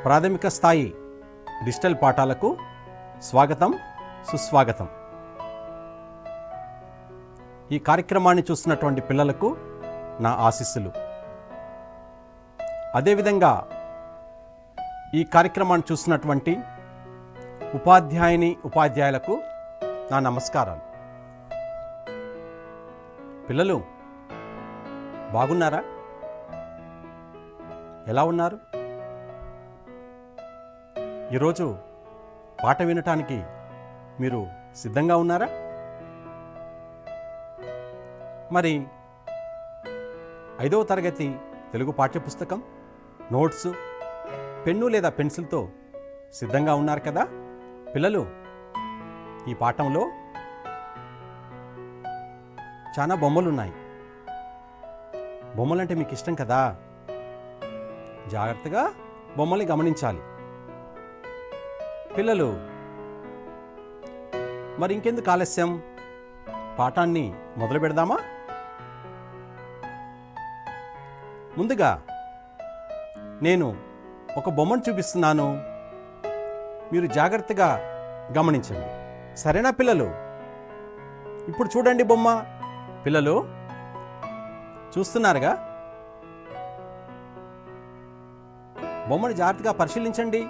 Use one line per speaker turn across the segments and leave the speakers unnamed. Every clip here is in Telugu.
ప్రాథమిక స్థాయి డిజిటల్ పాఠాలకు స్వాగతం, సుస్వాగతం. ఈ కార్యక్రమాన్ని చూస్తున్నటువంటి పిల్లలకు నా ఆశీస్సులు. అదేవిధంగా ఈ కార్యక్రమాన్ని చూస్తున్నటువంటి ఉపాధ్యాయులకు నా నమస్కారాలు. పిల్లలు బాగున్నారా? ఎలా ఉన్నారు? ఈరోజు పాట వినటానికి మీరు సిద్ధంగా ఉన్నారా? మరి 5వ తరగతి తెలుగు పాఠ్యపుస్తకం, నోట్సు, పెన్ను లేదా పెన్సిల్తో సిద్ధంగా ఉన్నారు కదా పిల్లలు? ఈ పాఠంలో చాలా బొమ్మలు ఉన్నాయి. బొమ్మలంటే మీకు ఇష్టం కదా? జాగ్రత్తగా బొమ్మల్ని గమనించాలి పిల్లలు. మరి ఇంకెందుకు ఆలస్యం, పాఠాన్ని మొదలు పెడదామా? ముందుగా నేను ఒక బొమ్మను చూపిస్తున్నాను, మీరు జాగ్రత్తగా గమనించండి. సరేనా పిల్లలు? ఇప్పుడు చూడండి బొమ్మ. పిల్లలు చూస్తున్నారుగా? బొమ్మను జాగ్రత్తగా పరిశీలించండి.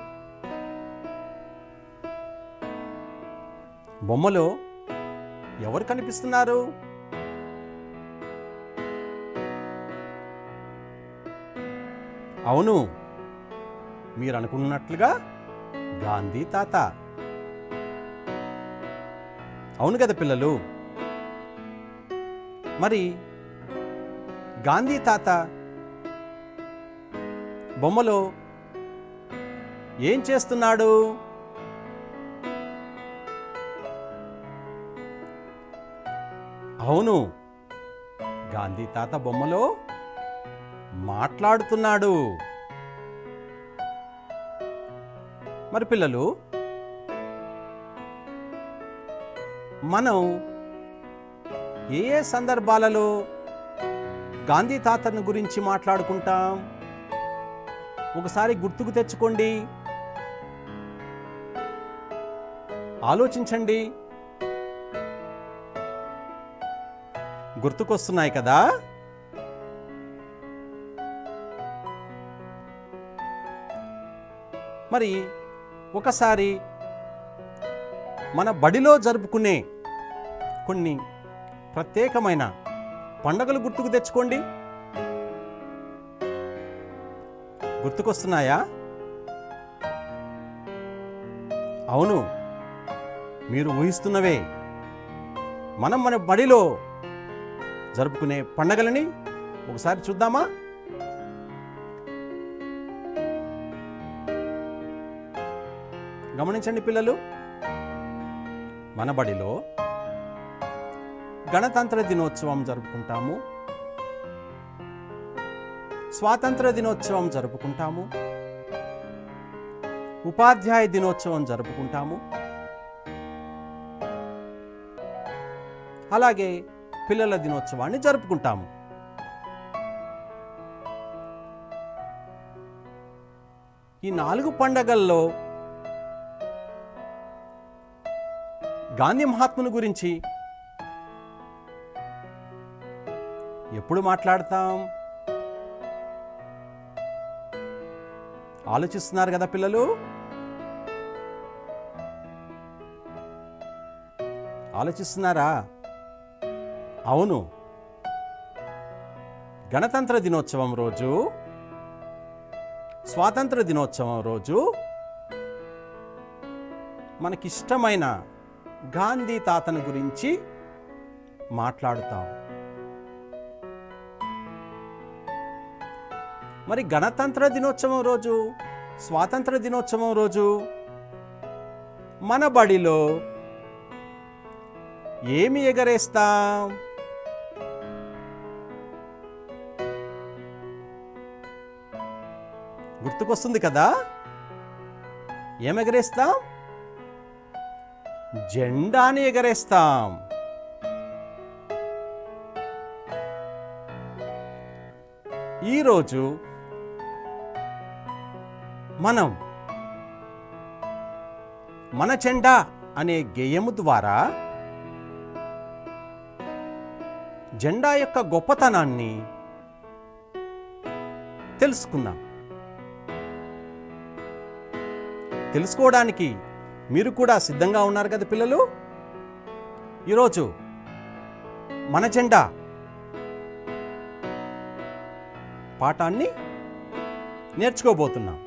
బొమ్మలో ఎవరు కనిపిస్తున్నారు? అవును, మీరు అనుకున్నట్లుగా గాంధీ తాత. అవును కదా పిల్లలు? మరి గాంధీ తాత బొమ్మలో ఏం చేస్తున్నాడు? అవును, గాంధీ తాత బొమ్మలో మాట్లాడుతున్నాడు. మరి పిల్లలు, మనం ఏ ఏ సందర్భాలలో గాంధీ తాతను గురించి మాట్లాడుకుంటాం? ఒకసారి గుర్తుకు తెచ్చుకోండి, ఆలోచించండి. గుర్తుకొస్తున్నాయి కదా? మరి ఒకసారి మన బడిలో జరుపుకునే కొన్ని ప్రత్యేకమైన పండుగలు గుర్తుకు తెచ్చుకోండి. గుర్తుకొస్తున్నాయా? అవును, మీరు ఊహిస్తున్నవే. మనం మన బడిలో జరుపుకునే పండగలని ఒకసారి చూద్దామా? గమనించండి పిల్లలు. మన బడిలో గణతంత్ర దినోత్సవం జరుపుకుంటాము, స్వాతంత్ర దినోత్సవం జరుపుకుంటాము, ఉపాధ్యాయ దినోత్సవం జరుపుకుంటాము, అలాగే పిల్లల దినోత్సవాన్ని జరుపుకుంటాము. ఈ 4 పండగల్లో గాంధీ మహాత్ముని గురించి ఎప్పుడు మాట్లాడతాం? ఆలోచిస్తున్నారు కదా పిల్లలు? ఆలోచిస్తున్నారా? అవును, గణతంత్ర దినోత్సవం రోజు, స్వాతంత్ర దినోత్సవం రోజు మనకిష్టమైన గాంధీ తాతను గురించి మాట్లాడుతాం. మరి గణతంత్ర దినోత్సవం రోజు, స్వాతంత్ర దినోత్సవం రోజు మన బడిలో ఏమి ఎగరేస్తాం? గుర్తుకొస్తుంది కదా? ఏం ఎగరేస్తాం? జెండాని ఎగరేస్తాం. ఈరోజు మనం మన జెండా అనే గేయము ద్వారా జెండా యొక్క గొప్పతనాన్ని తెలుసుకుందాం. తెలుసుకోవడానికి మీరు కూడా సిద్ధంగా ఉన్నారు కదా పిల్లలు? ఈరోజు మన జెండా పాఠాన్ని నేర్చుకోబోతున్నాం.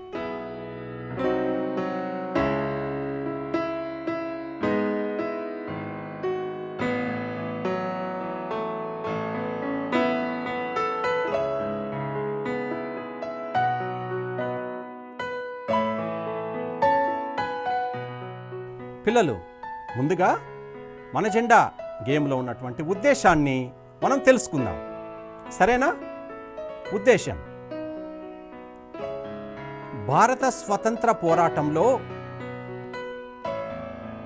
పిల్లలు, ముందుగా మన జెండా గేమ్లో ఉన్నటువంటి ఉద్దేశాన్ని మనం తెలుసుకుందాం. సరేనా? ఉద్దేశం: భారత స్వతంత్ర పోరాటంలో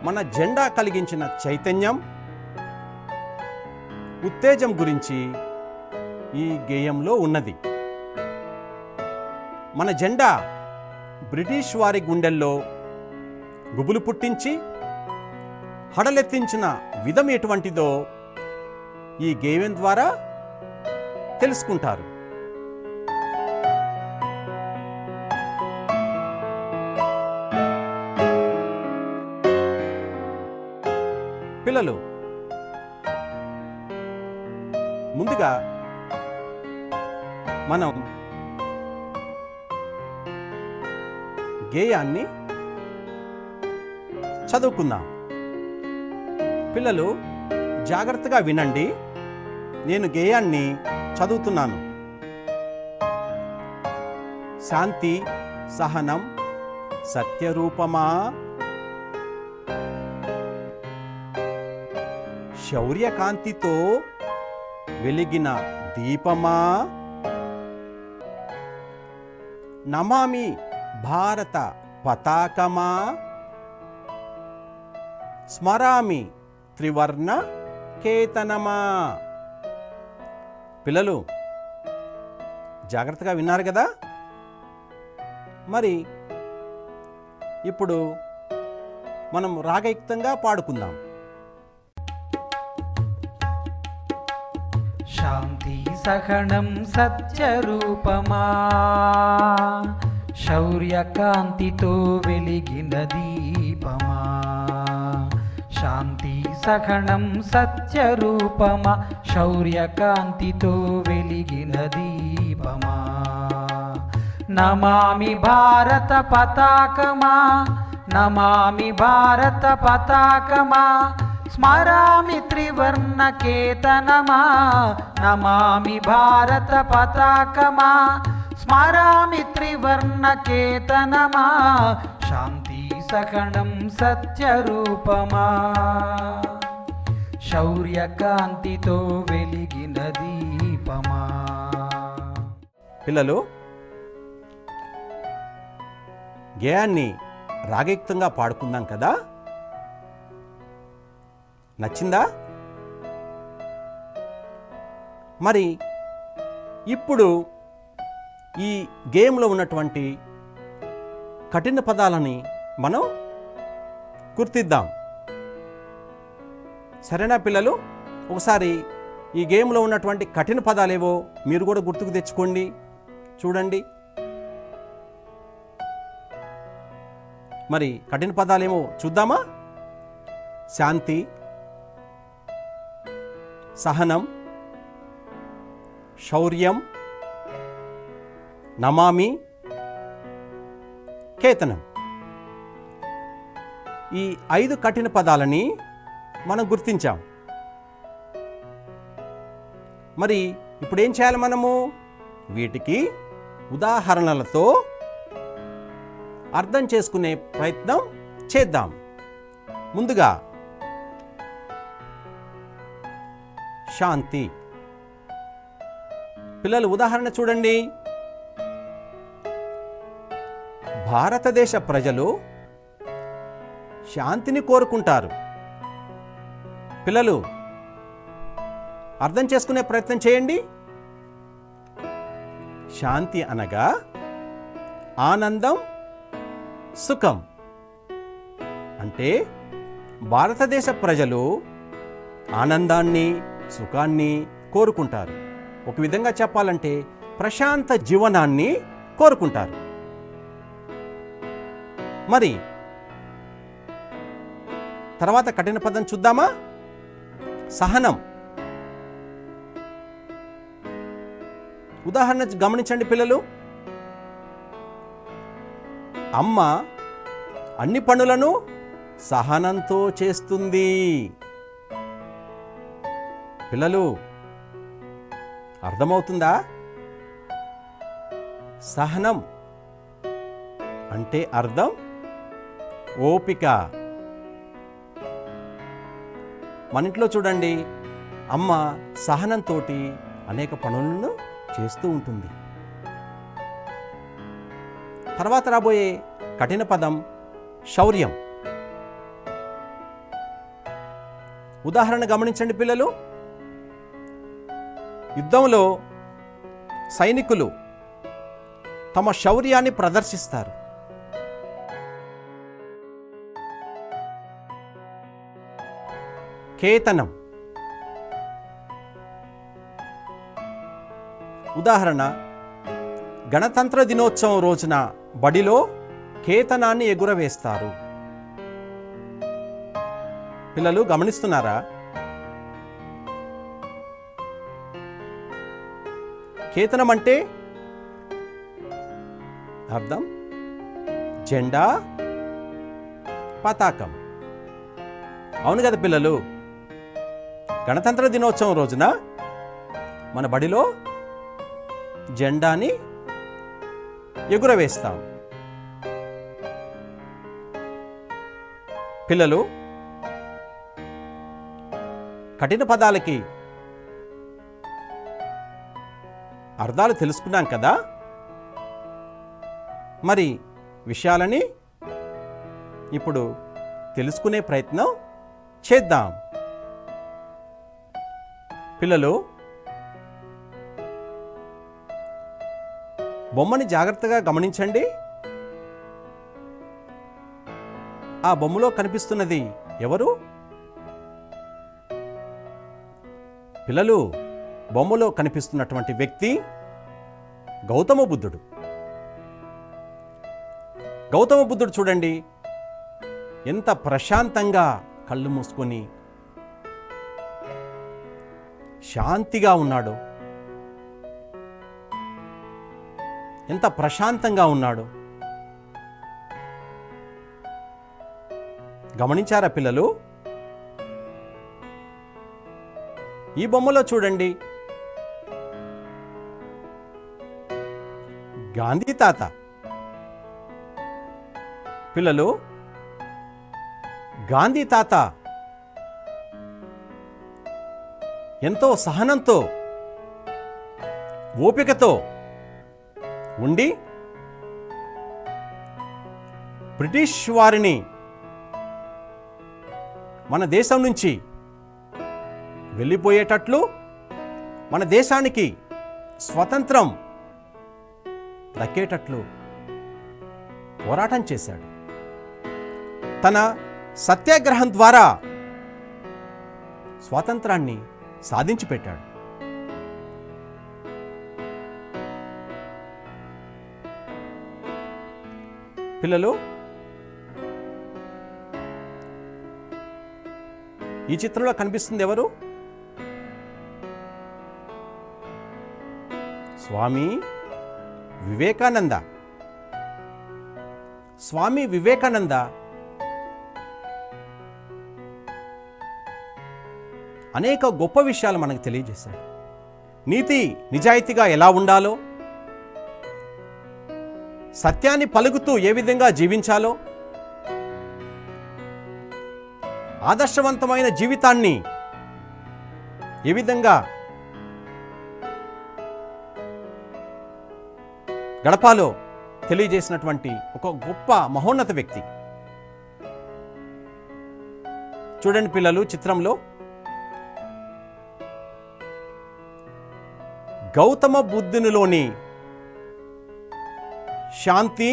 మన జెండా కలిగించిన చైతన్యం, ఉత్తేజం గురించి ఈ గేయంలో ఉన్నది. మన జెండా బ్రిటిష్ వారి గుండెల్లో గుబులు పుట్టించి హడలెత్తించిన విధం ఎటువంటిదో ఈ గేయం ద్వారా తెలుసుకుంటారు. పిల్లలు, ముందుగా మనం గేయాన్ని చదువుకుందాం. పిల్లలు జాగ్రత్తగా వినండి. నేను గేయాన్ని చదువుతున్నాను. శాంతి సహనం సత్యరూపమా, శౌర్యకాంతితో వెలిగిన దీపమా, నమామి భారత పతాకమా, స్మరామి త్రివర్ణ కేతనమా. పిల్లలు జాగ్రత్తగా విన్నారు కదా? మరి ఇప్పుడు మనం రాగయుక్తంగా పాడుకుందాం.
శాంతి సహనం సత్యరూపమా, శౌర్యకాంతితో వెలిగిన దీపమా, శాంతి సహనం సత్యరూపమా, శౌర్యకాంతితో వెలిగిన దీపమా, నమామి భారత పతాకమా, నమామి భారత పతాకమా, స్మరామి త్రివర్ణ కేతనమా, నమామి భారత పతాకమా, స్మరామి త్రివర్ణ కేతనమా, శాంతి సహనం సత్యరూపమా, శౌర్యకాంతితో వెలిగిన దీపమా.
పిల్లలు గేయాన్ని రాగయుక్తంగా పాడుకుందాం కదా? నచ్చిందా? మరి ఇప్పుడు ఈ గేమ్లో ఉన్నటువంటి కఠిన పదాలని మనం గుర్తిద్దాం. సరేనా పిల్లలు? ఒకసారి ఈ గేమ్లో ఉన్నటువంటి కఠిన పదాలేవో మీరు కూడా గుర్తుకు తెచ్చుకోండి. చూడండి. మరి కఠిన పదాలేమో చూద్దామా? శాంతి, సహనం, శౌర్యం, నమామి, కేతనం. ఈ 5 కఠిన పదాలని మనం గుర్తించాం. మరి ఇప్పుడు ఏం చేయాలి మనము? వీటికి ఉదాహరణలతో అర్థం చేసుకునే ప్రయత్నం చేద్దాం. ముందుగా శాంతి. పిల్లలు ఉదాహరణ చూడండి. భారతదేశ ప్రజలు శాంతిని కోరుకుంటారు. పిల్లలు అర్థం చేసుకునే ప్రయత్నం చేయండి. శాంతి అనగా ఆనందం, సుఖం. అంటే భారతదేశ ప్రజలు ఆనందాన్ని, సుఖాన్ని కోరుకుంటారు. ఒక విధంగా చెప్పాలంటే ప్రశాంత జీవనాన్ని కోరుకుంటారు. మరి తర్వాత కఠిన పదం చూద్దామా? సహనం. ఉదాహరణ గమనించండి పిల్లలు. అమ్మ అన్ని పనులను సహనంతో చేస్తుంది. పిల్లలు అర్థమవుతుందా? సహనం అంటే అర్థం ఓపిక. మన ఇంట్లో చూడండి, అమ్మ సహనంతో అనేక పనులను చేస్తూ ఉంటుంది. తర్వాత రాబోయే కఠిన పదం శౌర్యం. ఉదాహరణ గమనించండి పిల్లలు. యుద్ధంలో సైనికులు తమ శౌర్యాన్ని ప్రదర్శిస్తారు. కేతనం. ఉదాహరణ, గణతంత్ర దినోత్సవం రోజున బడిలో కేతనాన్ని ఎగురవేస్తారు. పిల్లలు గమనిస్తున్నారా? కేతనం అంటే అర్థం జెండా, పతాకం. అవును కదా పిల్లలు? గణతంత్ర దినోత్సవం రోజున మన బడిలో జెండాని ఎగురవేస్తాం. పిల్లలు కఠిన పదాలకి అర్థాలు తెలుసుకున్నాం కదా? మరి విషయాలని ఇప్పుడు తెలుసుకునే ప్రయత్నం చేద్దాం. పిల్లలు బొమ్మని జాగ్రత్తగా గమనించండి. ఆ బొమ్మలో కనిపిస్తున్నది ఎవరు? పిల్లలు, బొమ్మలో కనిపిస్తున్నటువంటి వ్యక్తి గౌతమ బుద్ధుడు. గౌతమ బుద్ధుడు చూడండి, ఎంత ప్రశాంతంగా కళ్ళు మూసుకొని శాంతిగా ఉన్నాడు. ఎంత ప్రశాంతంగా ఉన్నాడు. గమనించారా పిల్లలు? ఈ బొమ్మలో చూడండి, గాంధీ తాత. పిల్లలు, గాంధీ తాత ఎంతో సహనంతో, ఓపికతో ఉండి బ్రిటిష్ వారిని మన దేశం నుంచి వెళ్ళిపోయేటట్లు, మన దేశానికి స్వతంత్రం దక్కేటట్లు పోరాటం చేశాడు. తన సత్యాగ్రహం ద్వారా స్వాతంత్రాన్ని సాధించి పెట్టాడు. పిల్లలు, ఈ చిత్రంలో కనిపిస్తుంది ఎవరు? స్వామి వివేకానంద. స్వామి వివేకానంద అనేక గొప్ప విషయాలు మనకు తెలియజేశాడు. నీతి నిజాయితీగా ఎలా ఉండాలో, సత్యాన్ని పలుకుతూ ఏ విధంగా జీవించాలో, ఆదర్శవంతమైన జీవితాన్ని ఏ విధంగా గడపాలో తెలియజేసినటువంటి ఒక గొప్ప మహోన్నత వ్యక్తి. చూడండి పిల్లలు, చిత్రంలో గౌతమ బుద్ధునిలోని శాంతి,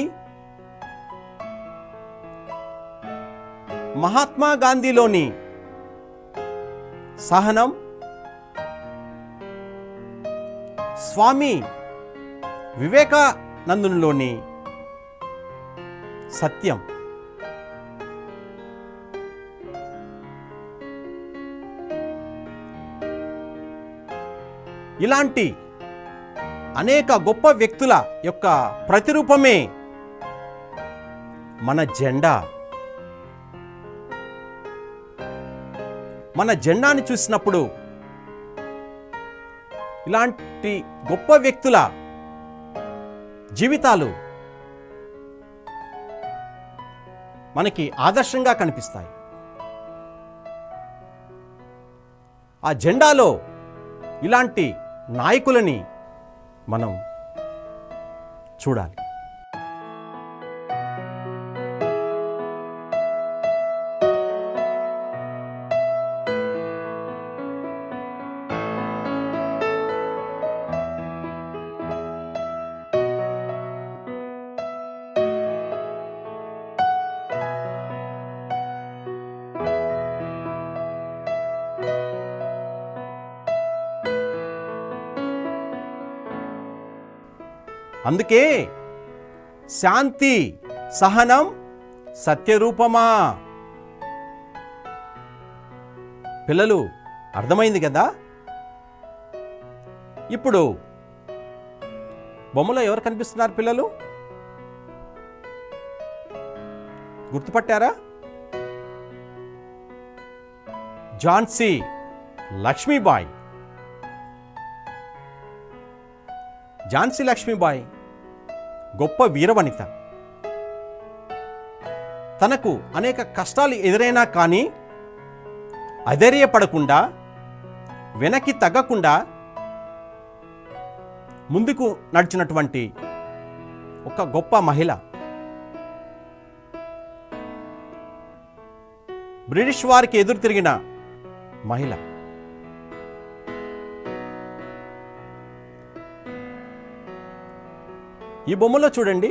మహాత్మా గాంధీలోని సహనం, స్వామి వివేకానందునిలోని సత్యం, ఇలాంటి అనేక గొప్ప వ్యక్తుల యొక్క ప్రతిరూపమే మన జెండా. మన జెండాని చూసినప్పుడు ఇలాంటి గొప్ప వ్యక్తుల జీవితాలు మనకి ఆదర్శంగా కనిపిస్తాయి. ఆ జెండాలో ఇలాంటి నాయకులని మనం చూడాలి. అందుకే శాంతి, సహనం, సత్యరూపమా. పిల్లలు అర్థమైంది కదా? ఇప్పుడు బొమ్మలో ఎవరు కనిపిస్తున్నారు పిల్లలు? గుర్తుపట్టారా? ఝాన్సీ లక్ష్మీబాయి. ఝాన్సీ లక్ష్మీబాయి గొప్ప వీరవనిత. తనకు అనేక కష్టాలు ఎదురైనా కానీ అధైర్యపడకుండా, వెనక్కి తగ్గకుండా ముందుకు నడిచినటువంటి ఒక గొప్ప మహిళ. బ్రిటిష్ వారికి ఎదురు తిరిగిన మహిళ. ఈ బొమ్మలో చూడండి,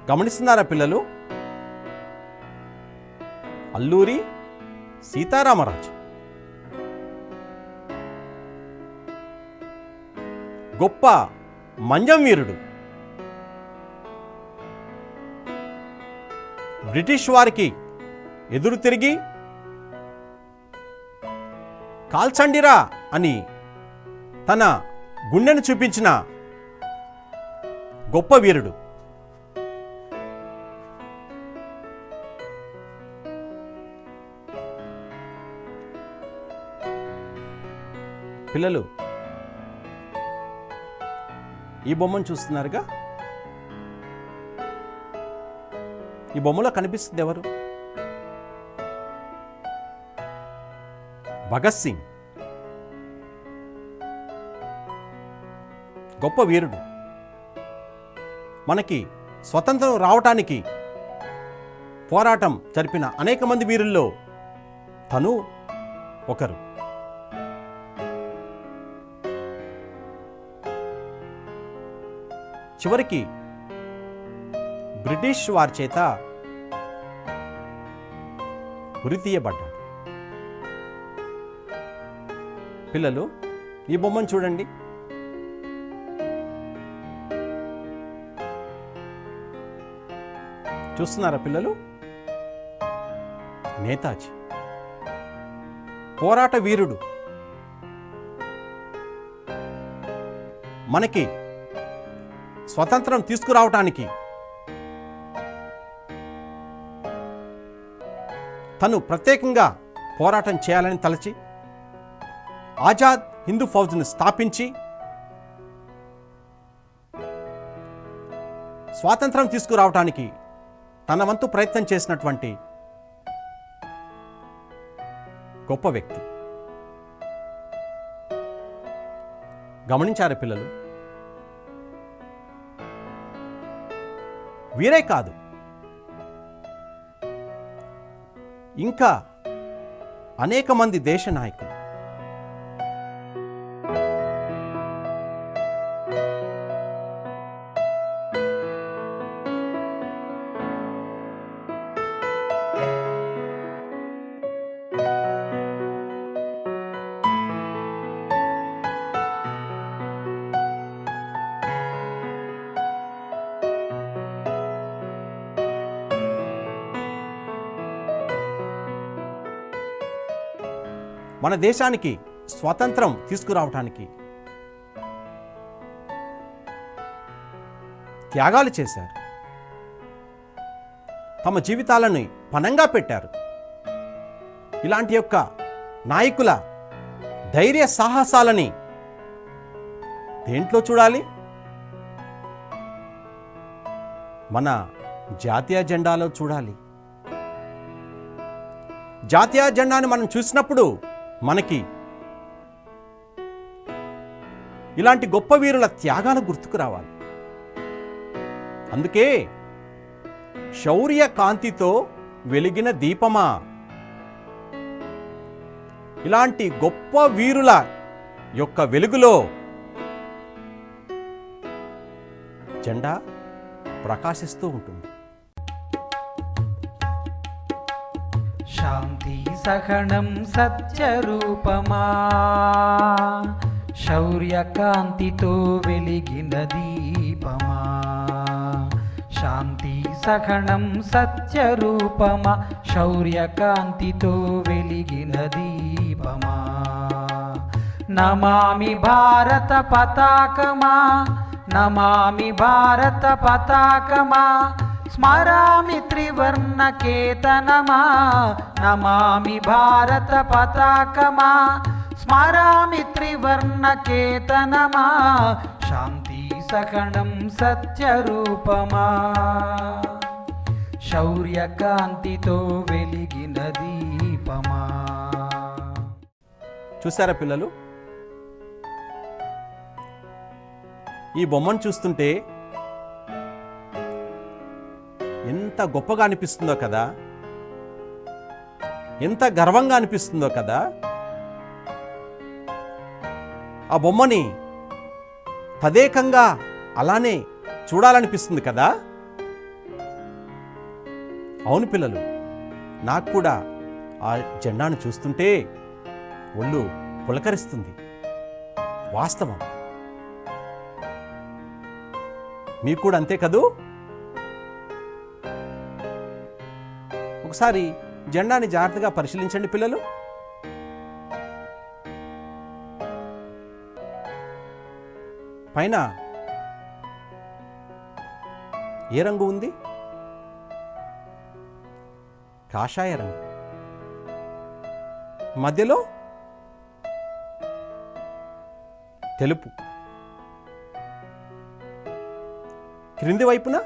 గమనిస్తున్నారా పిల్లలు? అల్లూరి సీతారామరాజు గొప్ప మంజం వీరుడు. బ్రిటిష్ వారికి ఎదురు తిరిగి కాల్చండిరా అని తన గుండెను చూపించిన గొప్ప వీరుడు. పిల్లలు ఈ బొమ్మను చూస్తున్నారుగా? ఈ బొమ్మలో కనిపిస్తుంది ఎవరు? భగత్ సింగ్. గొప్ప వీరుడు. మనకి స్వతంత్రం రావటానికి పోరాటం జరిపిన అనేక మంది వీరుల్లో తను ఒకరు. చివరికి బ్రిటిష్ వారి చేత ఉరితీయబడ్డాడు. పిల్లలు ఈ బొమ్మను చూడండి. చూస్తున్నారా పిల్లలు? నేతాజీ పోరాట వీరుడు. మనకి స్వతంత్రం తీసుకురావటానికి తను ప్రత్యేకంగా పోరాటం చేయాలని తలచి ఆజాద్ హిందూ ఫౌజ్ను స్థాపించి స్వాతంత్రం తీసుకురావటానికి తన వంతు ప్రయత్నం చేసినటువంటి గొప్ప వ్యక్తి. గమనించారు పిల్లలు? వీరే కాదు, ఇంకా అనేక మంది దేశ నాయకులు మన దేశానికి స్వాతంత్రం తీసుకురావటానికి త్యాగాలు చేశారు, తమ జీవితాలను పణంగా పెట్టారు. ఇలాంటి యొక్క నాయకుల ధైర్య సాహసాలని దేంట్లో చూడాలి? మన జాతీయ జెండాలో చూడాలి. జాతీయ జెండాను మనం చూసినప్పుడు మనకి ఇలాంటి గొప్ప వీరుల త్యాగాలు గుర్తుకు రావాలి. అందుకే శౌర్య కాంతితో వెలిగిన దీపమా, ఇలాంటి గొప్ప వీరుల యొక్క వెలుగులో జెండా ప్రకాశిస్తూ ఉంటుంది.
శాంతి సహనం సత్యరూపమా, శౌర్యకాంతితో వెలిగిన దీపమా. శాంతి సహనం సత్యరూపమా, శౌర్యకాంతితో వెలిగిన దీపమా. నమామి భారత పతాకమా, నమామి భారత పతాకమా. స్మరామి త్రివర్ణకేతనమా, నమామి భారత పతాకమా. స్మరామి త్రివర్ణకేతనమా, శాంతి సహనం సత్యరూపమా. శౌర్యకాంతితో వెలిగిన దీపమా.
చూసారా పిల్లలు? ఈ బొమ్మను చూస్తుంటే ఎంత గొప్పగా అనిపిస్తుందో కదా, ఎంత గర్వంగా అనిపిస్తుందో కదా. ఆ బొమ్మని తదేకంగా అలానే చూడాలనిపిస్తుంది కదా. అవును పిల్లలు, నాకు కూడా ఆ జెండాను చూస్తుంటే ఒళ్ళు పులకరిస్తుంది. వాస్తవం. మీకు కూడా అంతే కదూ? ఒకసారి జెండాని జాగ్రత్తగా పరిశీలించండి పిల్లలు. పైన ఏ రంగు ఉంది? కాషాయ రంగు. మధ్యలో తెలుపు. క్రింది వైపున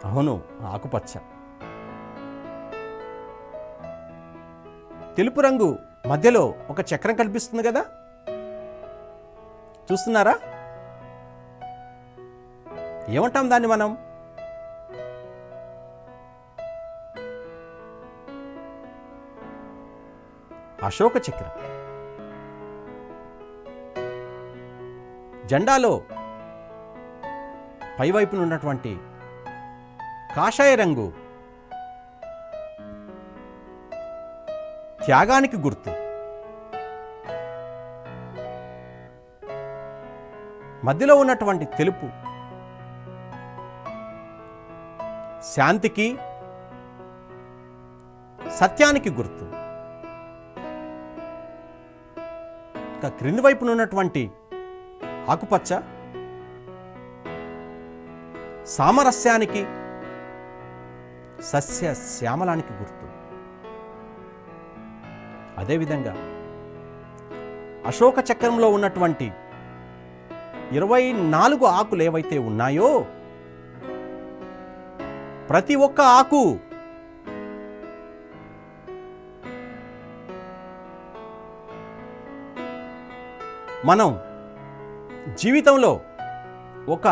అవును, ఆకుపచ్చ. తెలుపు రంగు మధ్యలో ఒక చక్రం కనిపిస్తుంది కదా, చూస్తున్నారా? ఏమంటాం దాన్ని మనం? అశోక చక్రం. జెండాలో పైవైపున ఉన్నటువంటి కాషాయ రంగు త్యాగానికి గుర్తు. మధ్యలో ఉన్నటువంటి తెలుపు శాంతికి, సత్యానికి గుర్తు. ఇంకా క్రింది వైపున ఉన్నటువంటి ఆకుపచ్చ సామరస్యానికి, సస్య శ్యామలానికి గుర్తు. అదేవిధంగా అశోక చక్రంలో ఉన్నటువంటి 24 ఆకులు ఏవైతే ఉన్నాయో, ప్రతి ఒక్క ఆకు మనం జీవితంలో ఒక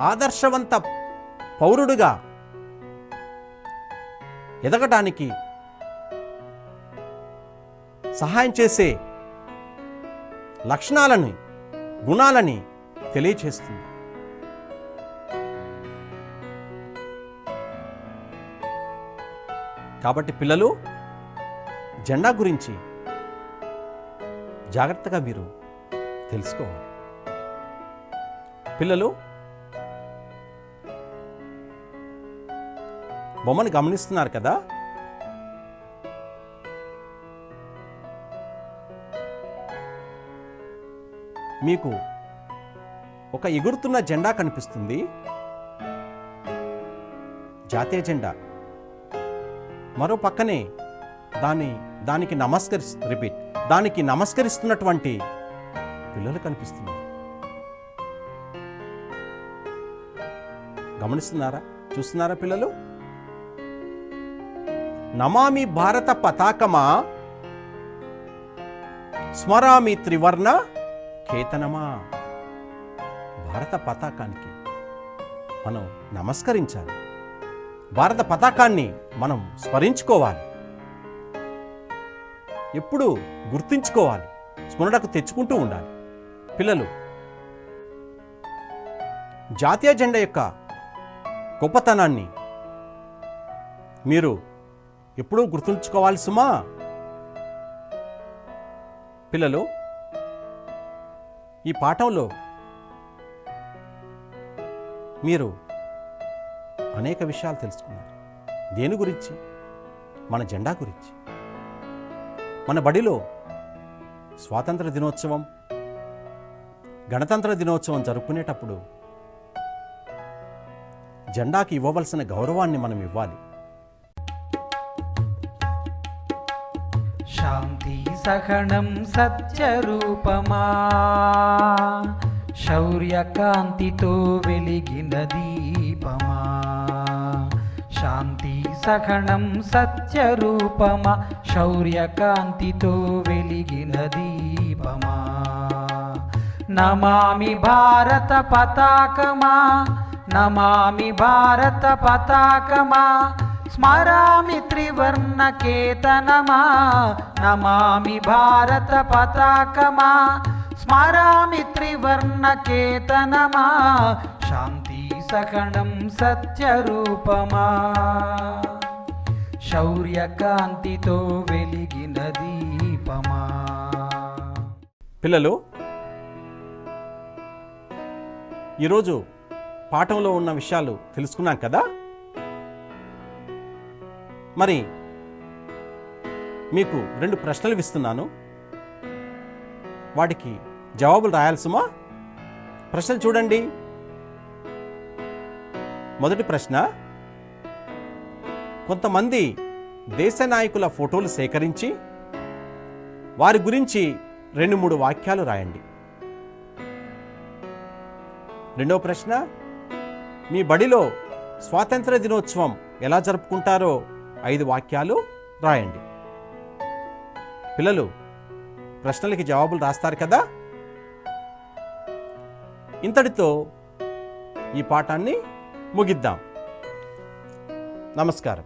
ఆదర్శవంత పౌరుడిగా ఎదగటానికి సహాయం చేసే లక్షణాలను, గుణాలని తెలియచేస్తుంది. కాబట్టి పిల్లలు, జెండా గురించి జాగ్రత్తగా మీరు తెలుసుకోవాలి. పిల్లలు, బొమ్మను గమనిస్తున్నారు కదా, మీకు ఒక ఎగురుతున్న జెండా కనిపిస్తుంది, జాతీయ జెండా. మరో పక్కనే దానికి నమస్కరిస్తున్నటువంటి పిల్లలు కనిపిస్తున్నారు. గమనిస్తున్నారా? చూస్తున్నారా పిల్లలు? నమామి భారత పతాకమా స్మరామి త్రివర్ణ కేతనమా. భారత పతాకానికి మనం నమస్కరించాలి, భారత పతాకాన్ని మనం స్మరించుకోవాలి, ఎప్పుడూ గుర్తుంచుకోవాలి, స్మరణకు తెచ్చుకుంటూ ఉండాలి. పిల్లలు, జాతీయ జెండా యొక్క గొప్పతనాన్ని మీరు ఎప్పుడూ గుర్తుంచుకోవాలి సుమా. పిల్లలు, ఈ పాఠంలో మీరు అనేక విషయాలు తెలుసుకున్నారు. దేని గురించి? మన జెండా గురించి. మన బడిలో స్వాతంత్ర దినోత్సవం, గణతంత్ర దినోత్సవం జరుపుకునేటప్పుడు జెండాకి ఇవ్వవలసిన గౌరవాన్ని మనం ఇవ్వాలి.
శాంతి సహనం సత్యరూపమా, శౌర్యకాంతితో వెలిగిన దీపమా. శాంతి సహనం సత్యరూపమా, శౌర్యకాంతితో వెలిగిన దీపమా. నమామి భారత పతాకమా, నమామి భారత పతాకమా, స్మరామి త్రివర్ణ కేతనమా. నమామి భారత పతాకమా, స్మరామి త్రివర్ణ కేతనమా. శాంతి సహనం సత్యరూపమా, శౌర్యకాంతితో వెలిగిన దీపమా.
పిల్లలు, ఈరోజు పాఠంలో ఉన్న విషయాలు తెలుసుకున్నాం కదా. మరి మీకు 2 ప్రశ్నలు ఇస్తున్నాను, వాటికి జవాబులు రాయాలి సుమా. ప్రశ్నలు చూడండి. మొదటి ప్రశ్న, కొంతమంది దేశ నాయకుల ఫోటోలు సేకరించి వారి గురించి 2-3 వాక్యాలు రాయండి. రెండవ ప్రశ్న, మీ బడిలో స్వాతంత్ర దినోత్సవం ఎలా జరుపుకుంటారో 5 వాక్యాలు రాయండి. పిల్లలు, ప్రశ్నలకి జవాబులు రాస్తారు కదా. ఇంతటితో ఈ పాఠాన్ని ముగిద్దాం. నమస్కారం.